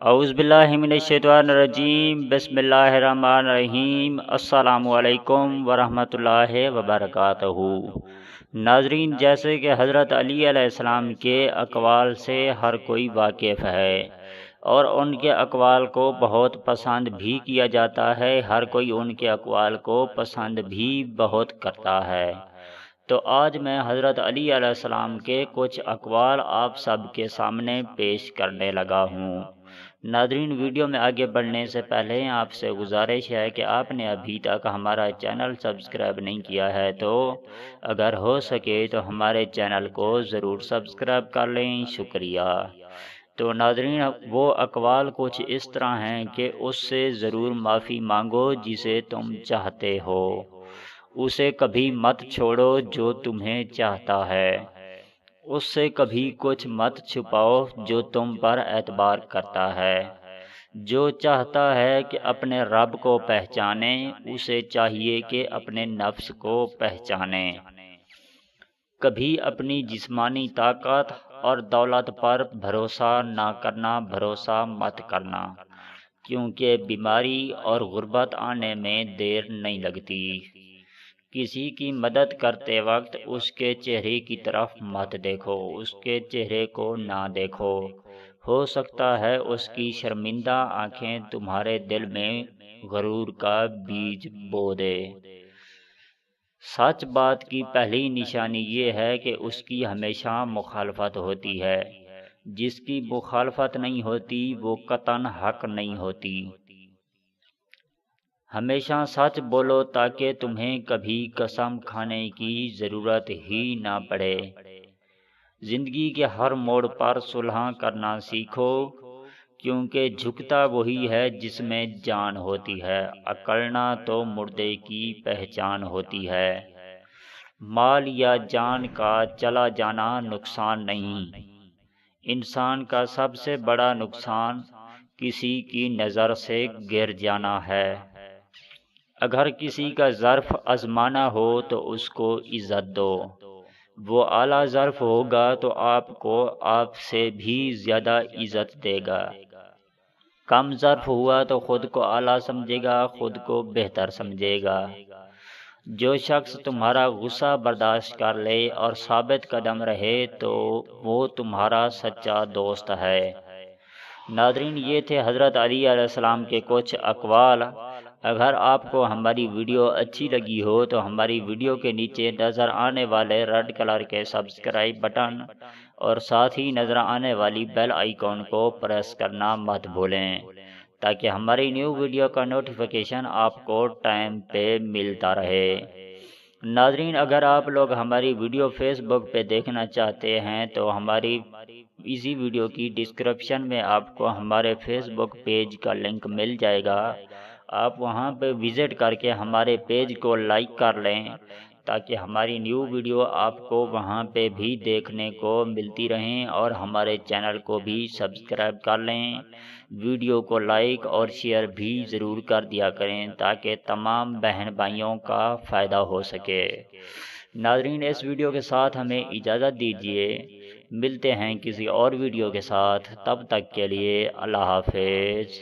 اعوذ باللہ من الشیطان الرجیم بسم اللہ الرحمن الرحیم السلام علیکم ورحمۃ اللہ وبرکاتہ۔ ناظرین، جیسے کہ حضرت علی علیہ السلام کے اقوال سے ہر کوئی واقف ہے اور ان کے اقوال کو بہت پسند بھی کیا جاتا ہے، ہر کوئی ان کے اقوال کو پسند بھی بہت کرتا ہے۔ تو آج میں حضرت علی علیہ السلام کے کچھ اقوال آپ سب کے سامنے پیش کرنے لگا ہوں۔ ناظرین، ویڈیو میں آگے بڑھنے سے پہلے آپ سے گزارش ہے کہ آپ نے ابھی تک ہمارا چینل سبسکرائب نہیں کیا ہے تو اگر ہو سکے تو ہمارے چینل کو ضرور سبسکرائب کر لیں، شکریہ۔ تو ناظرین، وہ اقوال کچھ اس طرح ہیں کہ اس سے ضرور معافی مانگو جسے تم چاہتے ہو، اسے کبھی مت چھوڑو جو تمہیں چاہتا ہے، اس سے کبھی کچھ مت چھپاؤ جو تم پر اعتبار کرتا ہے۔ جو چاہتا ہے کہ اپنے رب کو پہچانے، اسے چاہیے کہ اپنے نفس کو پہچانے۔ کبھی اپنی جسمانی طاقت اور دولت پر بھروسہ نہ کرنا، بھروسہ مت کرنا، کیونکہ بیماری اور غربت آنے میں دیر نہیں لگتی۔ کسی کی مدد کرتے وقت اس کے چہرے کی طرف مت دیکھو، اس کے چہرے کو نہ دیکھو، ہو سکتا ہے اس کی شرمندہ آنکھیں تمہارے دل میں غرور کا بیج بو دے۔ سچ بات کی پہلی نشانی یہ ہے کہ اس کی ہمیشہ مخالفت ہوتی ہے، جس کی مخالفت نہیں ہوتی وہ قطعاً حق نہیں ہوتی۔ ہمیشہ سچ بولو تاکہ تمہیں کبھی قسم کھانے کی ضرورت ہی نہ پڑے۔ زندگی کے ہر موڑ پر صلح کرنا سیکھو، کیونکہ جھکتا وہی ہے جس میں جان ہوتی ہے، اکڑنا تو مردے کی پہچان ہوتی ہے۔ مال یا جان کا چلا جانا نقصان نہیں، انسان کا سب سے بڑا نقصان کسی کی نظر سے گر جانا ہے۔ اگر کسی کا ظرف آزمانا ہو تو اس کو عزت دو، وہ اعلیٰ ظرف ہوگا تو آپ کو آپ سے بھی زیادہ عزت دے گا۔ کم ظرف ہوا تو خود کو اعلیٰ سمجھے گا، خود کو بہتر سمجھے گا۔ جو شخص تمہارا غصہ برداشت کر لے اور ثابت قدم رہے تو وہ تمہارا سچا دوست ہے۔ ناظرین، یہ تھے حضرت علی علیہ السلام کے کچھ اقوال۔ اگر آپ کو ہماری ویڈیو اچھی لگی ہو تو ہماری ویڈیو کے نیچے نظر آنے والے ریڈ کلر کے سبسکرائب بٹن اور ساتھ ہی نظر آنے والی بیل آئیکن کو پریس کرنا مت بھولیں، تاکہ ہماری نیو ویڈیو کا نوٹیفیکیشن آپ کو ٹائم پہ ملتا رہے۔ ناظرین، اگر آپ لوگ ہماری ویڈیو فیس بک پہ دیکھنا چاہتے ہیں تو ہماری اسی ویڈیو کی ڈسکرپشن میں آپ کو ہمارے فیس بک پیج کا لنک مل جائے گا، آپ وہاں پہ وزٹ کر کے ہمارے پیج کو لائک کر لیں تاکہ ہماری نیو ویڈیو آپ کو وہاں پہ بھی دیکھنے کو ملتی رہیں، اور ہمارے چینل کو بھی سبسکرائب کر لیں۔ ویڈیو کو لائک اور شیئر بھی ضرور کر دیا کریں تاکہ تمام بہن بھائیوں کا فائدہ ہو سکے۔ ناظرین، اس ویڈیو کے ساتھ ہمیں اجازت دیجیے، ملتے ہیں کسی اور ویڈیو کے ساتھ، تب تک کے لیے اللہ حافظ۔